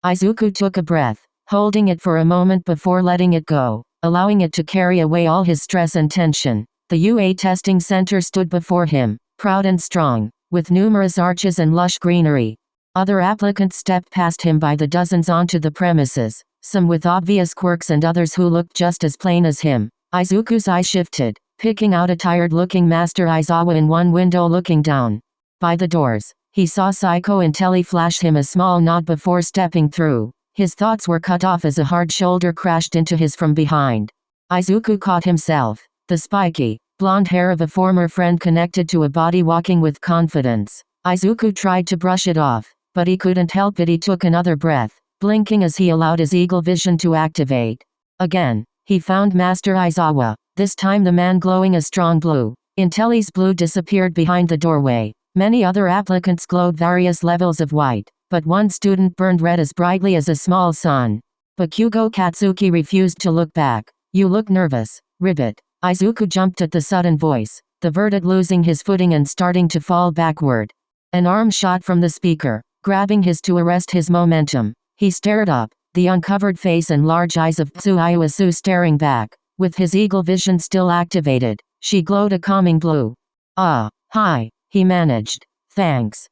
Izuku took a breath, holding it for a moment before letting it go, allowing it to carry away all his stress and tension. The UA testing center stood before him, proud and strong, with numerous arches and lush greenery. Other applicants stepped past him by the dozens onto the premises, some with obvious quirks and others who looked just as plain as him. Izuku's eye shifted, picking out a tired-looking Master Aizawa in one window looking down. By the doors, he saw Psycho and Telly flash him a small nod before stepping through. His thoughts were cut off as a hard shoulder crashed into his from behind. Izuku caught himself. The spiky, blonde hair of a former friend connected to a body walking with confidence. Izuku tried to brush it off, but he couldn't help it. He took another breath, blinking as he allowed his eagle vision to activate. Again, he found Master Aizawa, this time the man glowing a strong blue. Intelli's blue disappeared behind the doorway. Many other applicants glowed various levels of white, but one student burned red as brightly as a small sun. Bakugo Katsuki refused to look back. You look nervous, Ribbit. Izuku jumped at the sudden voice, the verdict losing his footing and starting to fall backward. An arm shot from the speaker, grabbing his to arrest his momentum. He stared up, the uncovered face and large eyes of Tsuiwasu staring back. With his eagle vision still activated, she glowed a calming blue. Ah, hi, he managed. Thanks.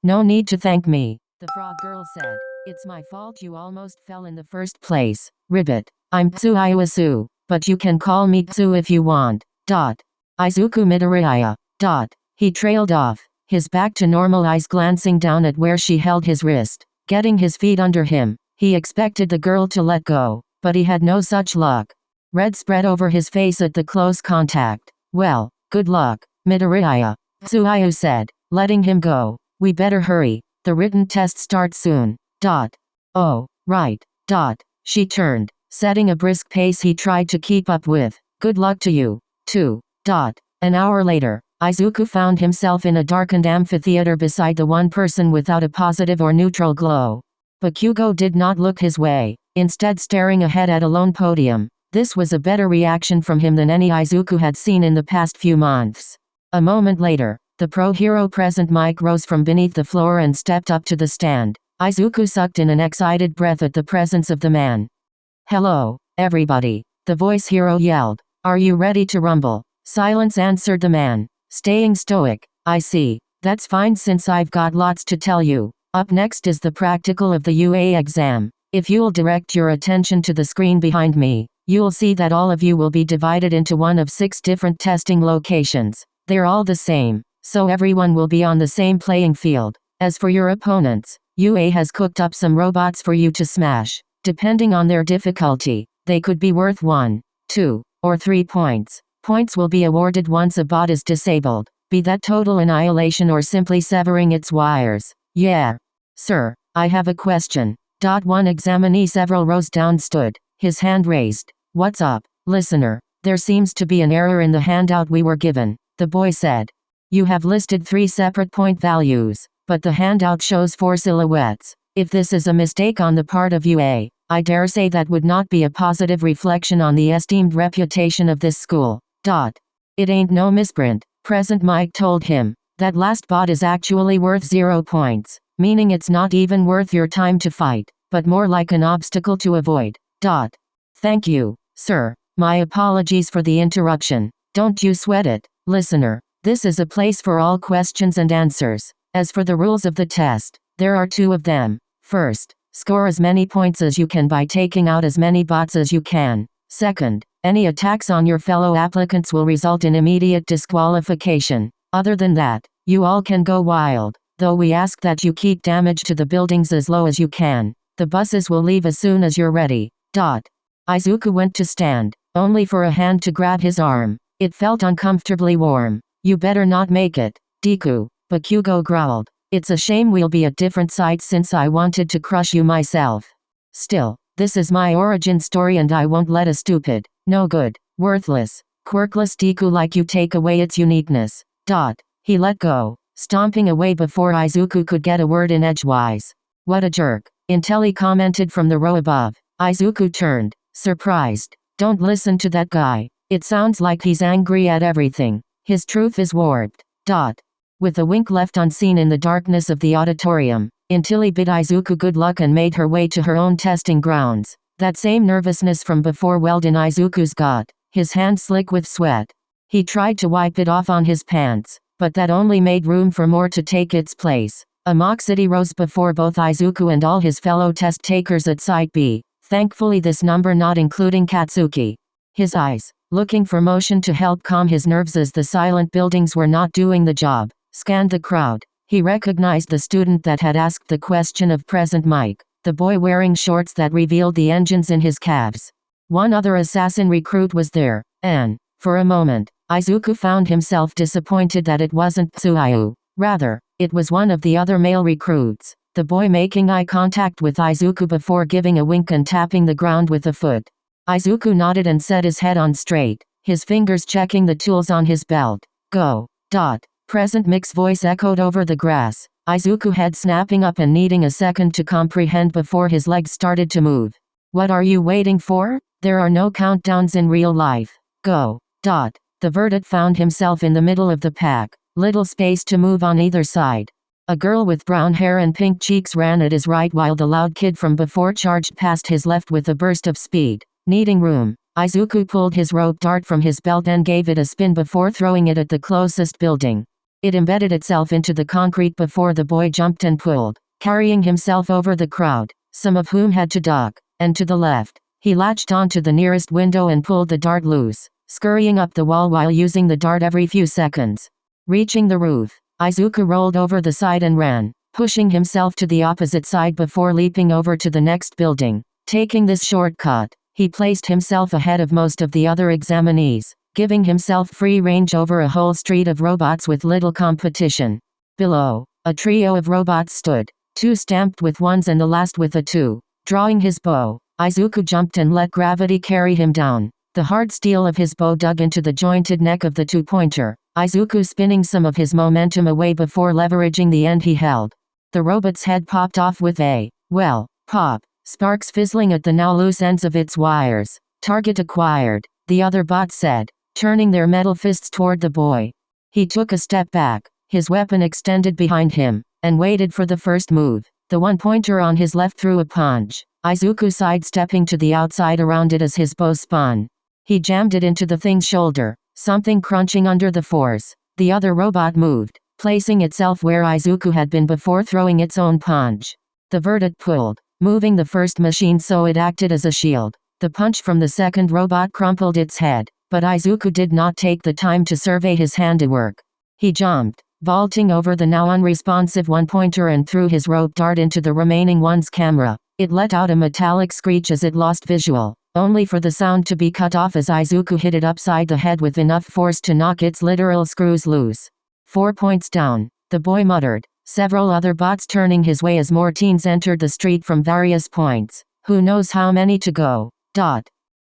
No need to thank me, the frog girl said. It's my fault you almost fell in the first place, Ribbit. I'm Tsuiwasu, but you can call me Tsu if you want. Izuku Midoriya. He trailed off, his back to normal, eyes glancing down at where she held his wrist. Getting his feet under him, he expected the girl to let go, but he had no such luck. Red spread over his face at the close contact. Well, good luck, Midoriya, Tsuiyu said, letting him go. We better hurry, the written test starts soon. Oh, right. She turned, setting a brisk pace he tried to keep up with. Good luck to you, too. An hour later, Izuku found himself in a darkened amphitheater beside the one person without a positive or neutral glow. Bakugo did not look his way, instead staring ahead at a lone podium. This was a better reaction from him than any Izuku had seen in the past few months. A moment later, the pro hero present Mike rose from beneath the floor and stepped up to the stand. Izuku sucked in an excited breath at the presence of the man. Hello, everybody, the voice hero yelled. Are you ready to rumble? Silence, answered the man, staying stoic. I see. That's fine since I've got lots to tell you. Up next is the practical of the UA exam. If you'll direct your attention to the screen behind me, you'll see that all of you will be divided into one of 6 different testing locations. They're all the same, so everyone will be on the same playing field. As for your opponents, UA has cooked up some robots for you to smash. Depending on their difficulty, they could be worth 1, 2, or 3 points. Points will be awarded once a bot is disabled, be that total annihilation or simply severing its wires. Yeah. Sir, I have a question. One examinee several rows down stood, his hand raised. What's up, listener? There seems to be an error in the handout we were given, the boy said. You have listed 3 separate point values, but the handout shows 4 silhouettes. If this is a mistake on the part of UA, I dare say that would not be a positive reflection on the esteemed reputation of this school. It ain't no misprint, present Mike told him. That last bot is actually worth 0 points, meaning it's not even worth your time to fight, but more like an obstacle to avoid. Thank you, sir. My apologies for the interruption. Don't you sweat it, listener. This is a place for all questions and answers. As for the rules of the test, there are 2 of them. First, score as many points as you can by taking out as many bots as you can. Second, any attacks on your fellow applicants will result in immediate disqualification. Other than that, you all can go wild, though we ask that you keep damage to the buildings as low as you can. The buses will leave as soon as you're ready. Izuku went to stand, only for a hand to grab his arm. It felt uncomfortably warm. You better not make it, Deku, Bakugo growled. It's a shame we'll be at different sites since I wanted to crush you myself. Still, this is my origin story and I won't let a stupid, no good, worthless, quirkless Deku like you take away its uniqueness. He let go, stomping away before Izuku could get a word in edgewise. What a jerk, Intelli commented from the row above. Izuku turned, surprised. Don't listen to that guy. It sounds like he's angry at everything. His truth is warped. With a wink left unseen in the darkness of the auditorium, until he bid Izuku good luck and made her way to her own testing grounds. That same nervousness from before welled in Izuku's gut, his hands slick with sweat. He tried to wipe it off on his pants, but that only made room for more to take its place. A moxity rose before both Izuku and all his fellow test-takers at Site B, thankfully this number not including Katsuki. His eyes, looking for motion to help calm his nerves as the silent buildings were not doing the job, scanned the crowd. He recognized the student that had asked the question of Present Mike, the boy wearing shorts that revealed the engines in his calves. One other assassin recruit was there, and, for a moment, Izuku found himself disappointed that it wasn't Tsuyu. Rather, it was one of the other male recruits, the boy making eye contact with Izuku before giving a wink and tapping the ground with a foot. Izuku nodded and set his head on straight, his fingers checking the tools on his belt. Go. Present Mike's voice echoed over the grass, Izuku head snapping up and needing a second to comprehend before his legs started to move. What are you waiting for? There are no countdowns in real life. Go. The Verdant found himself in the middle of the pack, little space to move on either side. A girl with brown hair and pink cheeks ran at his right while the loud kid from before charged past his left with a burst of speed. Needing room, Izuku pulled his rope dart from his belt and gave it a spin before throwing it at the closest building. It embedded itself into the concrete before the boy jumped and pulled, carrying himself over the crowd, some of whom had to duck, and to the left. He latched onto the nearest window and pulled the dart loose, scurrying up the wall while using the dart every few seconds. Reaching the roof, Izuku rolled over the side and ran, pushing himself to the opposite side before leaping over to the next building. Taking this shortcut, he placed himself ahead of most of the other examinees, giving himself free range over a whole street of robots with little competition. Below, a trio of robots stood, 2 stamped with 1s and the last with a 2. Drawing his bow, Izuku jumped and let gravity carry him down. The hard steel of his bow dug into the jointed neck of the 2-pointer, Izuku spinning some of his momentum away before leveraging the end he held. The robot's head popped off with a, pop, sparks fizzling at the now loose ends of its wires. Target acquired, the other bot said, turning their metal fists toward the boy. He took a step back, his weapon extended behind him, and waited for the first move. The 1-pointer on his left threw a punch, Izuku sidestepping to the outside around it as his bow spun. He jammed it into the thing's shoulder, something crunching under the force. The other robot moved, placing itself where Izuku had been before throwing its own punch. The Verdant pulled, moving the first machine so it acted as a shield. The punch from the second robot crumpled its head, but Izuku did not take the time to survey his handiwork. He jumped, vaulting over the now unresponsive 1-pointer and threw his rope dart into the remaining one's camera. It let out a metallic screech as it lost visual, only for the sound to be cut off as Izuku hit it upside the head with enough force to knock its literal screws loose. 4 points down, the boy muttered, several other bots turning his way as more teens entered the street from various points. Who knows how many to go.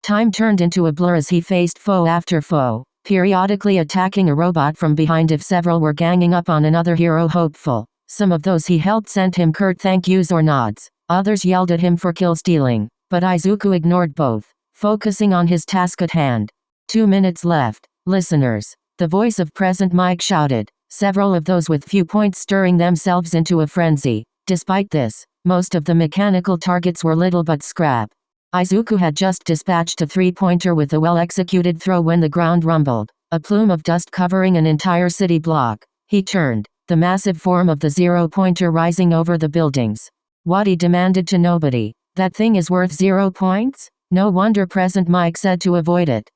Time turned into a blur as he faced foe after foe, periodically attacking a robot from behind if several were ganging up on another hero hopeful. Some of those he helped sent him curt thank yous or nods, others yelled at him for kill stealing, but Izuku ignored both, focusing on his task at hand. 2 minutes left, listeners, the voice of Present Mike shouted, several of those with few points stirring themselves into a frenzy. Despite this, most of the mechanical targets were little but scrap. Izuku had just dispatched a 3-pointer with a well-executed throw when the ground rumbled, a plume of dust covering an entire city block. He turned, the massive form of the 0-pointer rising over the buildings. What, he demanded to nobody. That thing is worth 0 points? No wonder Present Mike said to avoid it.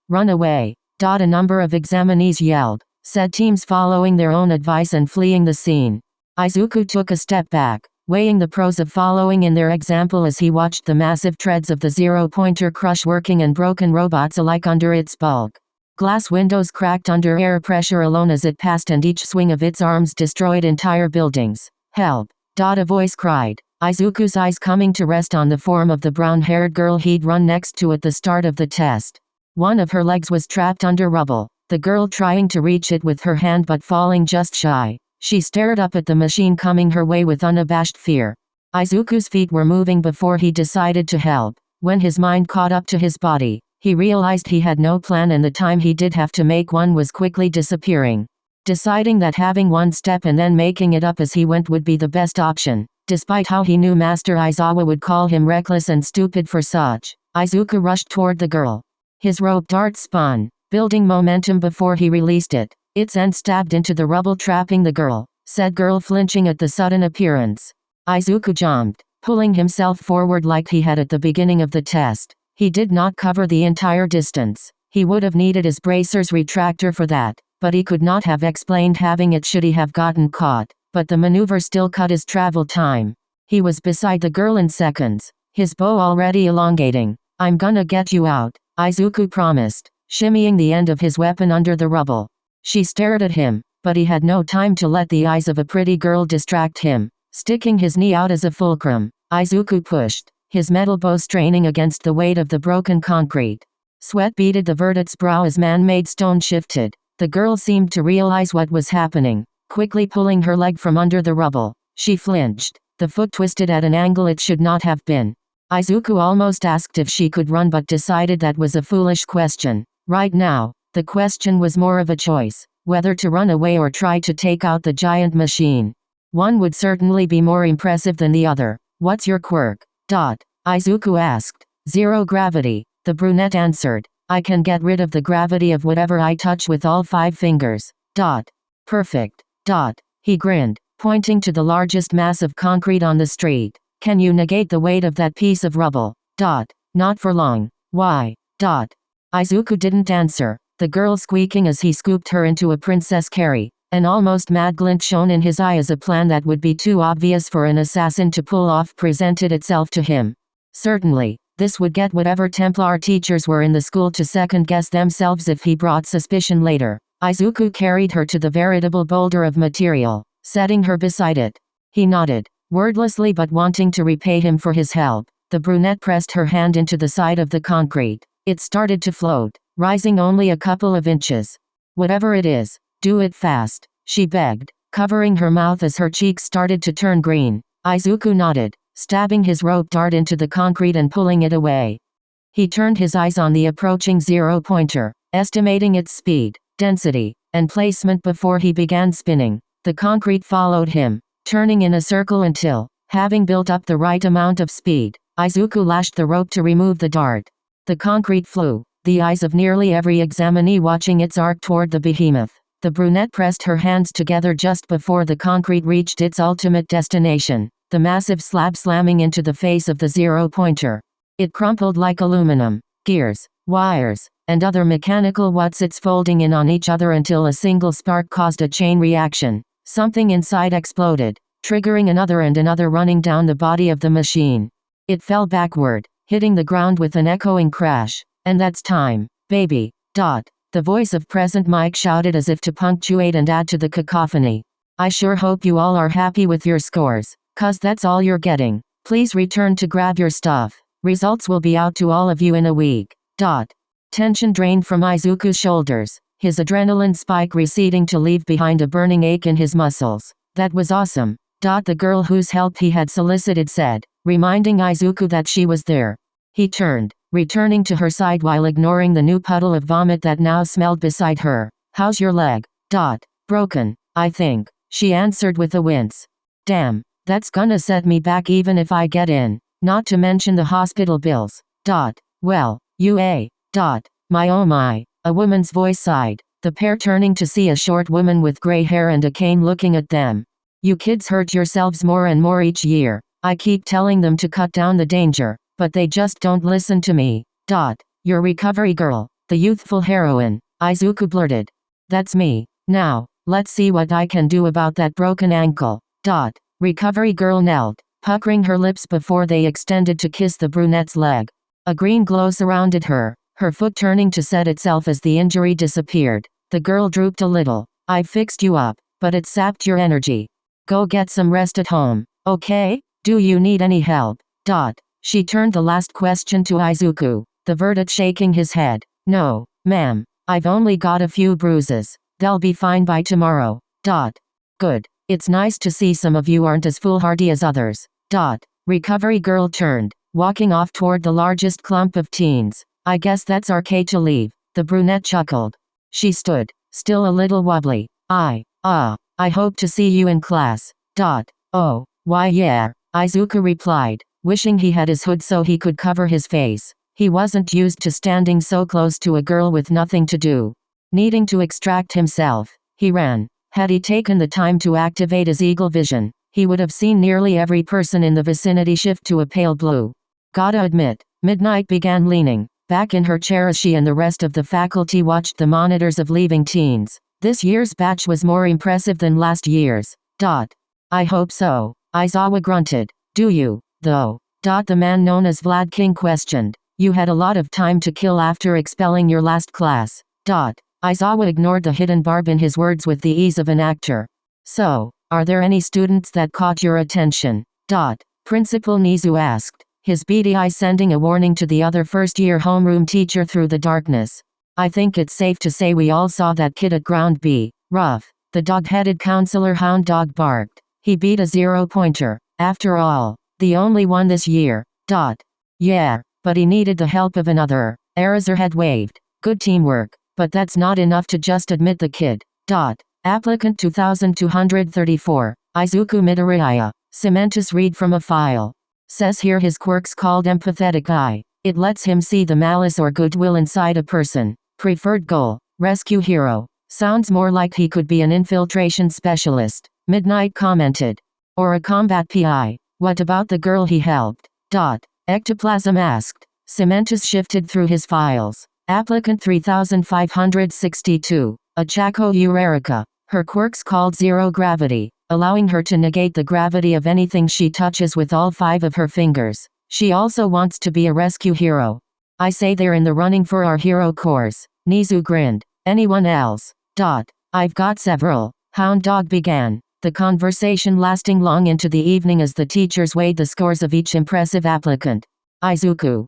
Run away. A number of examinees yelled, said teams following their own advice and fleeing the scene. Izuku took a step back, weighing the pros of following in their example as he watched the massive treads of the 0-pointer crush working and broken robots alike under its bulk. Glass windows cracked under air pressure alone as it passed and each swing of its arms destroyed entire buildings. Help! A voice cried, Izuku's eyes coming to rest on the form of the brown-haired girl he'd run next to at the start of the test. One of her legs was trapped under rubble, the girl trying to reach it with her hand but falling just shy. She stared up at the machine coming her way with unabashed fear. Izuku's feet were moving before he decided to help. When his mind caught up to his body, he realized he had no plan and the time he did have to make one was quickly disappearing. deciding that having one step and then making it up as he went would be the best option. Despite how he knew Master Aizawa would call him reckless and stupid for such, Izuku rushed toward the girl. His rope dart spun, building momentum before he released it. Its end stabbed into the rubble, trapping the girl, said girl flinching at the sudden appearance. Izuku jumped, pulling himself forward like he had at the beginning of the test. He did not cover the entire distance. He would have needed his bracer's retractor for that, but he could not have explained having it should he have gotten caught. But the maneuver still cut his travel time. He was beside the girl in seconds, his bow already elongating. I'm gonna get you out, Izuku promised, shimmying the end of his weapon under the rubble. She stared at him, but he had no time to let the eyes of a pretty girl distract him. Sticking his knee out as a fulcrum, Izuku pushed, his metal bow straining against the weight of the broken concrete. Sweat beaded the vertex brow as man-made stone shifted. The girl seemed to realize what was happening. Quickly pulling her leg from under the rubble, she flinched. The foot twisted at an angle it should not have been. Izuku almost asked if she could run but decided that was a foolish question. Right now, the question was more of a choice, whether to run away or try to take out the giant machine. One would certainly be more impressive than the other. What's your quirk? Izuku asked. Zero gravity, the brunette answered. I can get rid of the gravity of whatever I touch with all 5 fingers. Perfect. He grinned, pointing to the largest mass of concrete on the street. Can you negate the weight of that piece of rubble? Not for long. Why? Izuku didn't answer, the girl squeaking as he scooped her into a princess carry. An almost mad glint shone in his eye as a plan that would be too obvious for an assassin to pull off presented itself to him. Certainly, this would get whatever Templar teachers were in the school to second-guess themselves if he brought suspicion later. Izuku carried her to the veritable boulder of material, setting her beside it. He nodded, wordlessly but wanting to repay him for his help. The brunette pressed her hand into the side of the concrete. It started to float, rising only a couple of inches. Whatever it is, do it fast, she begged, covering her mouth as her cheeks started to turn green. Izuku nodded, stabbing his rope dart into the concrete and pulling it away. He turned his eyes on the approaching zero-pointer, estimating its speed, density, and placement before he began spinning. The concrete followed him, turning in a circle until, having built up the right amount of speed, Izuku lashed the rope to remove the dart. The concrete flew, the eyes of nearly every examinee watching its arc toward the behemoth. The brunette pressed her hands together just before the concrete reached its ultimate destination, the massive slab slamming into the face of the zero-pointer. It crumpled like aluminum, gears, wires, and other mechanical whatsits folding in on each other until a single spark caused a chain reaction. Something inside exploded, triggering another and another running down the body of the machine. It fell backward, hitting the ground with an echoing crash. And that's time, baby. The voice of Present Mike shouted as if to punctuate and add to the cacophony. I sure hope you all are happy with your scores, 'cause that's all you're getting. Please return to grab your stuff. Results will be out to all of you in a week. Tension drained from Izuku's shoulders, his adrenaline spike receding to leave behind a burning ache in his muscles. That was awesome. The girl whose help he had solicited said, reminding Izuku that she was there. He turned, returning to her side while ignoring the new puddle of vomit that now smelled beside her. How's your leg? Broken, I think, she answered with a wince. Damn, that's gonna set me back even if I get in, not to mention the hospital bills. Well, my oh my, a woman's voice sighed, the pair turning to see a short woman with gray hair and a cane looking at them. You kids hurt yourselves more and more each year. I keep telling them to cut down the danger, but they just don't listen to me. Your recovery girl, the youthful heroine, Izuku blurted. That's me. Now, let's see what I can do about that broken ankle. Recovery girl knelt, puckering her lips before they extended to kiss the brunette's leg. A green glow surrounded her, her foot turning to set itself as the injury disappeared. The girl drooped a little. I fixed you up, but it sapped your energy. Go get some rest at home, okay? Do you need any help? She turned the last question to Izuku, the verdict shaking his head. No, ma'am. I've only got a few bruises. They'll be fine by tomorrow. Good. It's nice to see some of you aren't as foolhardy as others. Recovery girl turned, walking off toward the largest clump of teens. I guess that's okay to leave, the brunette chuckled. She stood, still a little wobbly, I hope to see you in class. Oh, why yeah, Izuku replied, wishing he had his hood so he could cover his face. He wasn't used to standing so close to a girl with nothing to do. Needing to extract himself, he ran. Had he taken the time to activate his eagle vision, he would have seen nearly every person in the vicinity shift to a pale blue. Gotta admit, Midnight began leaning back in her chair as she and the rest of the faculty watched the monitors of leaving teens. This year's batch was more impressive than last year's. I hope so, Aizawa grunted. Do you, though? The man known as Vlad King questioned. You had a lot of time to kill after expelling your last class. Aizawa ignored the hidden barb in his words with the ease of an actor. So, are there any students that caught your attention? Principal Nizu asked, his beady eyes sending a warning to the other first-year homeroom teacher through the darkness. I think it's safe to say we all saw that kid at Ground B. Rough. The dog-headed counselor Hound Dog barked. He beat a 0-pointer. After all, the only one this year. Yeah, but he needed the help of another. Eraserhead waved. Good teamwork, but that's not enough to just admit the kid. Applicant 2234, Izuku Midoriya. Cementus read from a file. Says here his quirk's called empathetic eye. It lets him see the malice or goodwill inside a person. Preferred goal, rescue hero. Sounds more like he could be an infiltration specialist, Midnight commented. Or a combat PI. What about the girl he helped? Ectoplasm asked. Cementus shifted through his files. Applicant 3562, Achako Eureka. Her quirk's called zero gravity, allowing her to negate the gravity of anything she touches with all 5 of her fingers. She also wants to be a rescue hero. I say they're in the running for our hero course. Nizu grinned. Anyone else? I've got several. Hound Dog began, the conversation lasting long into the evening as the teachers weighed the scores of each impressive applicant. Izuku,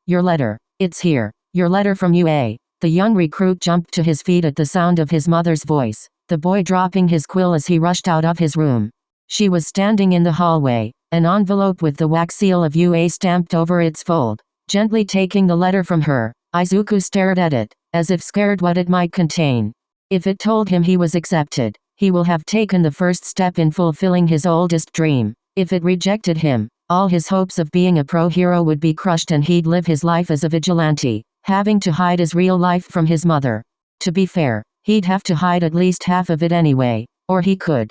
your letter. It's here. Your letter from UA. The young recruit jumped to his feet at the sound of his mother's voice, the boy dropping his quill as he rushed out of his room. She was standing in the hallway, an envelope with the wax seal of UA stamped over its fold. Gently taking the letter from her, Izuku stared at it, as if scared what it might contain. If it told him he was accepted, he will have taken the first step in fulfilling his oldest dream. If it rejected him, all his hopes of being a pro-hero would be crushed and he'd live his life as a vigilante, having to hide his real life from his mother. To be fair, he'd have to hide at least half of it anyway, or he could,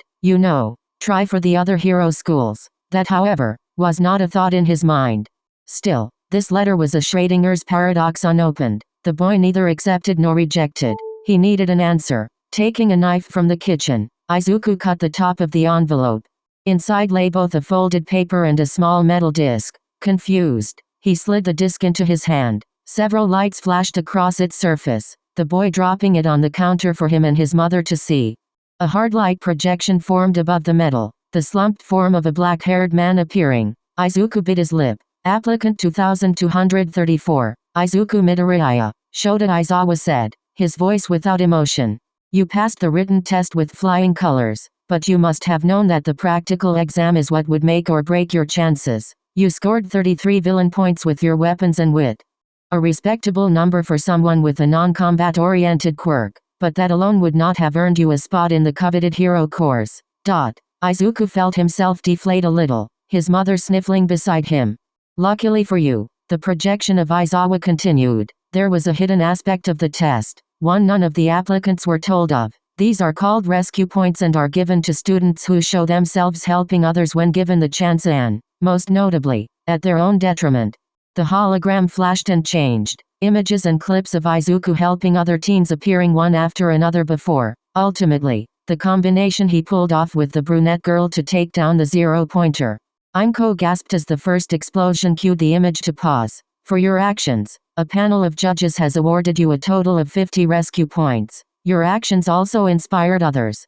try for the other hero schools. That, however, was not a thought in his mind. Still, this letter was a Schrodinger's paradox unopened. The boy neither accepted nor rejected. He needed an answer. Taking a knife from the kitchen, Izuku cut the top of the envelope. Inside lay both a folded paper and a small metal disc. Confused, he slid the disc into his hand. Several lights flashed across its surface, the boy dropping it on the counter for him and his mother to see. A hard light projection formed above the metal, the slumped form of a black-haired man appearing. Izuku bit his lip. Applicant 2234, Izuku Midoriya, Shota Aizawa said, his voice without emotion. You passed the written test with flying colors, but you must have known that the practical exam is what would make or break your chances. You scored 33 villain points with your weapons and wit. A respectable number for someone with a non-combat-oriented quirk, but that alone would not have earned you a spot in the coveted hero course. Izuku felt himself deflate a little, his mother sniffling beside him. Luckily for you, the projection of Aizawa continued, there was a hidden aspect of the test, one none of the applicants were told of. These are called rescue points and are given to students who show themselves helping others when given the chance and, most notably, at their own detriment. The hologram flashed and changed, images and clips of Izuku helping other teens appearing one after another before, ultimately, the combination he pulled off with the brunette girl to take down the 0-pointer. Imco gasped as the first explosion cued the image to pause. For your actions, a panel of judges has awarded you a total of 50 rescue points. Your actions also inspired others.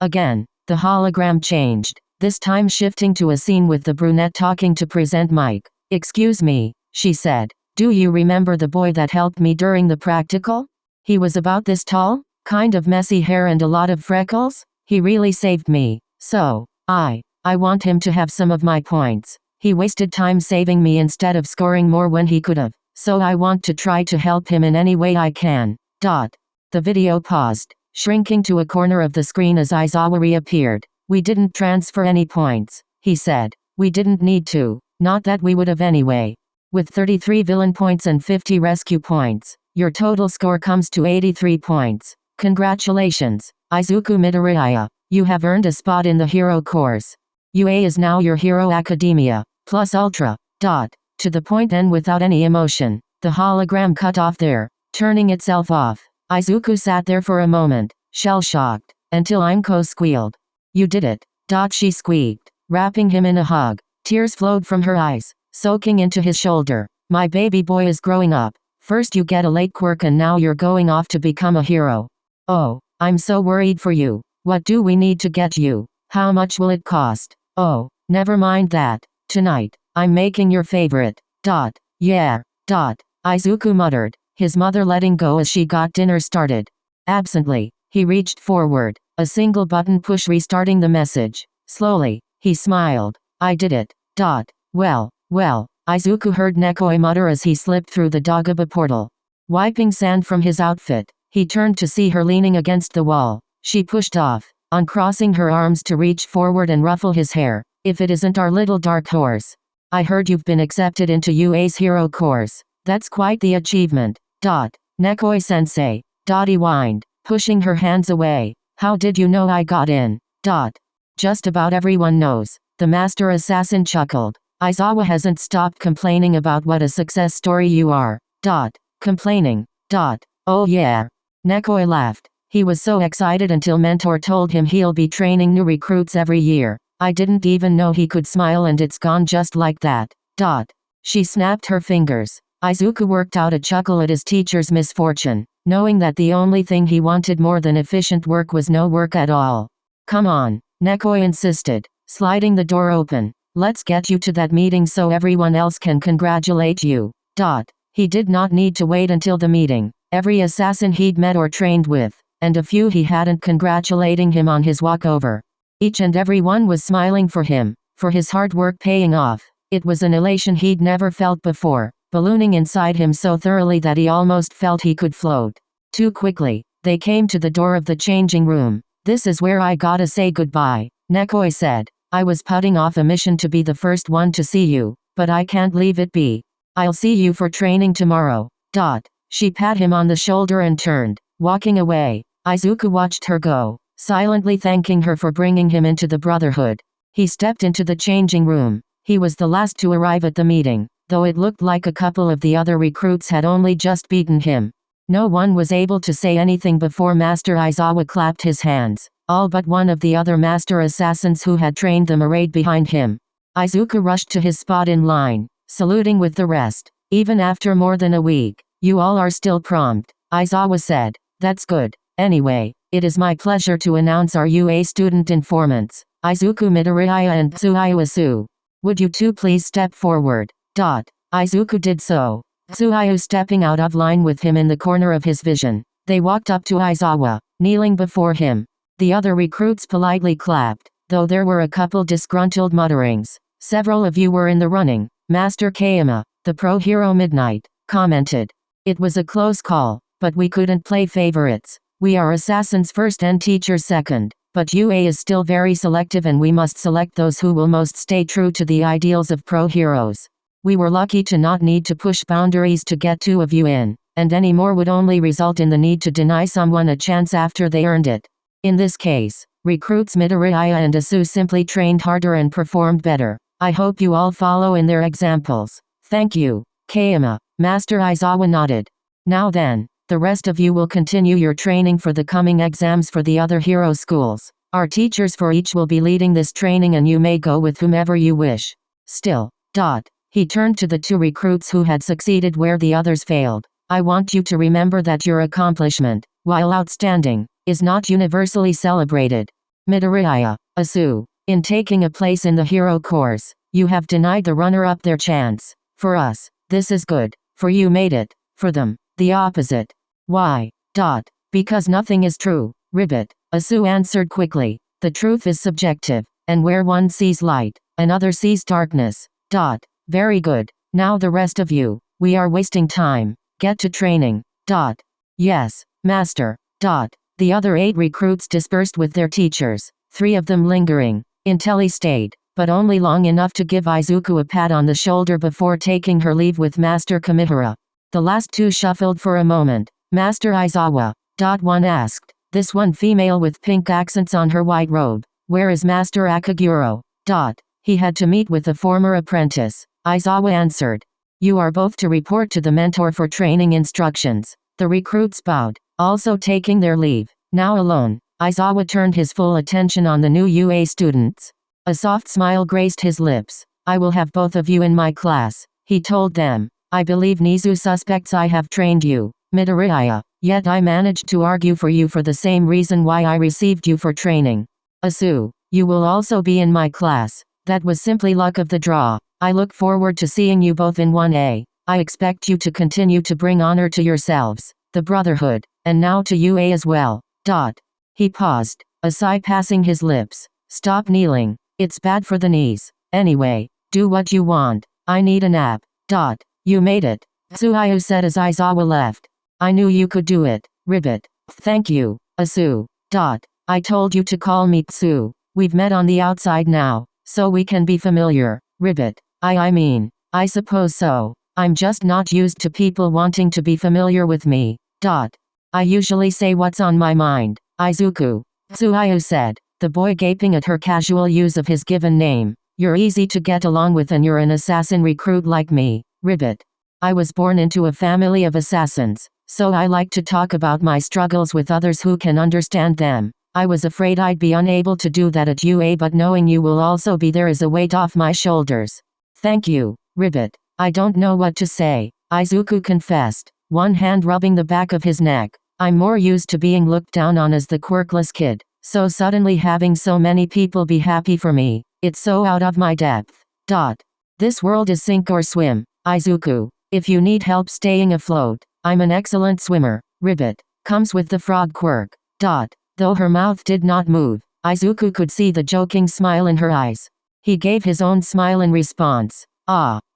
Again, the hologram changed, this time shifting to a scene with the brunette talking to present Mike. Excuse me, she said. Do you remember the boy that helped me during the practical? He was about this tall, kind of messy hair and a lot of freckles? He really saved me. So, I want him to have some of my points. He wasted time saving me instead of scoring more when he could have. So I want to try to help him in any way I can. The video paused. shrinking to a corner of the screen as Aizawa reappeared. We didn't transfer any points, he said. We didn't need to. Not that we would have anyway. With 33 villain points and 50 rescue points, your total score comes to 83 points. Congratulations, Izuku Midoriya. You have earned a spot in the hero course. UA is now your hero academia, plus ultra. To the point and without any emotion, the hologram cut off there, turning itself off. Izuku sat there for a moment, shell-shocked, until Imco squealed. You did it. She squeaked, wrapping him in a hug. Tears flowed from her eyes, soaking into his shoulder. My baby boy is growing up. First you get a late quirk and now you're going off to become a hero. Oh, I'm so worried for you. What do we need to get you? How much will it cost? Oh, never mind that. Tonight, I'm making your favorite. Yeah. Izuku muttered, his mother letting go as she got dinner started. Absently, he reached forward, a single button push restarting the message. Slowly, he smiled. I did it. Well, Izuku heard Nekoi mutter as he slipped through the Dagaba portal. Wiping sand from his outfit, he turned to see her leaning against the wall. She pushed off, uncrossing her arms to reach forward and ruffle his hair. If it isn't our little dark horse. I heard you've been accepted into UA's hero course. That's quite the achievement. Nekoi-sensei. He whined, pushing her hands away. How did you know I got in? Just about everyone knows. The master assassin chuckled. Aizawa hasn't stopped complaining about what a success story you are. Complaining. Oh yeah. Nekoi laughed. He was so excited until Mentor told him he'll be training new recruits every year. I didn't even know he could smile and it's gone just like that. She snapped her fingers. Izuku worked out a chuckle at his teacher's misfortune, knowing that the only thing he wanted more than efficient work was no work at all. Come on, Nekoi insisted, sliding the door open. Let's get you to that meeting so everyone else can congratulate you. He did not need to wait until the meeting. Every assassin he'd met or trained with, and a few he hadn't, congratulating him on his walkover. Each and every one was smiling for him, for his hard work paying off. It was an elation he'd never felt before, ballooning inside him so thoroughly that he almost felt he could float. Too quickly, they came to the door of the changing room. This is where I gotta say goodbye, Nekoi said. I was putting off a mission to be the first one to see you, but I can't leave it be. I'll see you for training tomorrow. She pat him on the shoulder and turned, walking away. Izuku watched her go, silently thanking her for bringing him into the Brotherhood. He stepped into the changing room. He was the last to arrive at the meeting, though it looked like a couple of the other recruits had only just beaten him. No one was able to say anything before Master Aizawa clapped his hands. All but one of the other master assassins who had trained them arrayed behind him. Izuku rushed to his spot in line, saluting with the rest. Even after more than a week, you all are still prompt, Aizawa said. That's good. Anyway, it is my pleasure to announce our UA student informants, Izuku Midoriya and Tsuhayu Asu. Would you two please step forward? Izuku did so, Tsuhayu stepping out of line with him in the corner of his vision. They walked up to Aizawa, kneeling before him. The other recruits politely clapped, though there were a couple disgruntled mutterings. Several of you were in the running, Master Kayama, the pro hero Midnight, commented. It was a close call, but we couldn't play favorites. We are assassins first and teachers second, but UA is still very selective and we must select those who will most stay true to the ideals of pro heroes. We were lucky to not need to push boundaries to get two of you in, and any more would only result in the need to deny someone a chance after they earned it. In this case, recruits Midoriya and Asu simply trained harder and performed better. I hope you all follow in their examples. Thank you, Kayama. Master Aizawa nodded. Now then, the rest of you will continue your training for the coming exams for the other hero schools. Our teachers for each will be leading this training and you may go with whomever you wish. Still, he turned to the two recruits who had succeeded where the others failed. I want you to remember that your accomplishment, while outstanding, is not universally celebrated. Midoriya, Asu, in taking a place in the hero course, you have denied the runner-up their chance. For us, this is good. For you made it. For them, the opposite. Why? Because nothing is true, Ribbit, Asu answered quickly. The truth is subjective, and where one sees light, another sees darkness. Very good. Now the rest of you, we are wasting time. Get to training. Yes, Master. The other 8 recruits dispersed with their teachers, 3 of them lingering. Intelli stayed, but only long enough to give Izuku a pat on the shoulder before taking her leave with Master Kamihara. The last 2 shuffled for a moment. Master Aizawa. One asked. This one female with pink accents on her white robe. Where is Master Akaguro? He had to meet with a former apprentice. Aizawa answered. You are both to report to the mentor for training instructions. The recruits bowed, also taking their leave. Now alone, Aizawa turned his full attention on the new UA students. A soft smile graced his lips. I will have both of you in my class, he told them. I believe Nizu suspects I have trained you, Midoriya, yet I managed to argue for you for the same reason why I received you for training. Asu, you will also be in my class. That was simply luck of the draw. I look forward to seeing you both in 1A. I expect you to continue to bring honor to yourselves, the Brotherhood, and now to UA as well. He paused, a sigh passing his lips. Stop kneeling. It's bad for the knees. Anyway, do what you want. I need a nap. You made it, Tsuhayu said as Aizawa left. I knew you could do it, Ribbit. Thank you, Asu. I told you to call me Tsu. We've met on the outside now, so we can be familiar, Ribbit. I suppose so. I'm just not used to people wanting to be familiar with me. I usually say what's on my mind, Izuku. Tsuhayu said, the boy gaping at her casual use of his given name. You're easy to get along with and you're an assassin recruit like me, Ribbit. I was born into a family of assassins, so I like to talk about my struggles with others who can understand them. I was afraid I'd be unable to do that at UA, but knowing you will also be there is a weight off my shoulders. Thank you, Ribbit. I don't know what to say, Izuku confessed, one hand rubbing the back of his neck. I'm more used to being looked down on as the quirkless kid, so suddenly having so many people be happy for me, it's so out of my depth. This world is sink or swim, Izuku. If you need help staying afloat, I'm an excellent swimmer, Ribbit. Comes with the frog quirk. Though her mouth did not move, Izuku could see the joking smile in her eyes. He gave his own smile in response.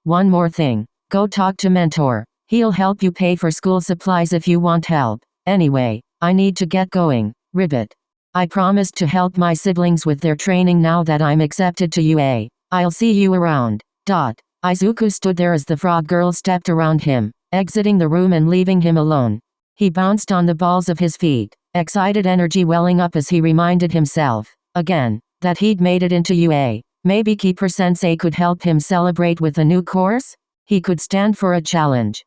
One more thing. Go talk to Mentor. He'll help you pay for school supplies if you want help. Anyway, I need to get going, Ribbit. I promised to help my siblings with their training now that I'm accepted to UA. I'll see you around. Izuku stood there as the frog girl stepped around him, exiting the room and leaving him alone. He bounced on the balls of his feet, excited energy welling up as he reminded himself, again, that he'd made it into UA. Maybe Keeper Sensei could help him celebrate with a new course? He could stand for a challenge.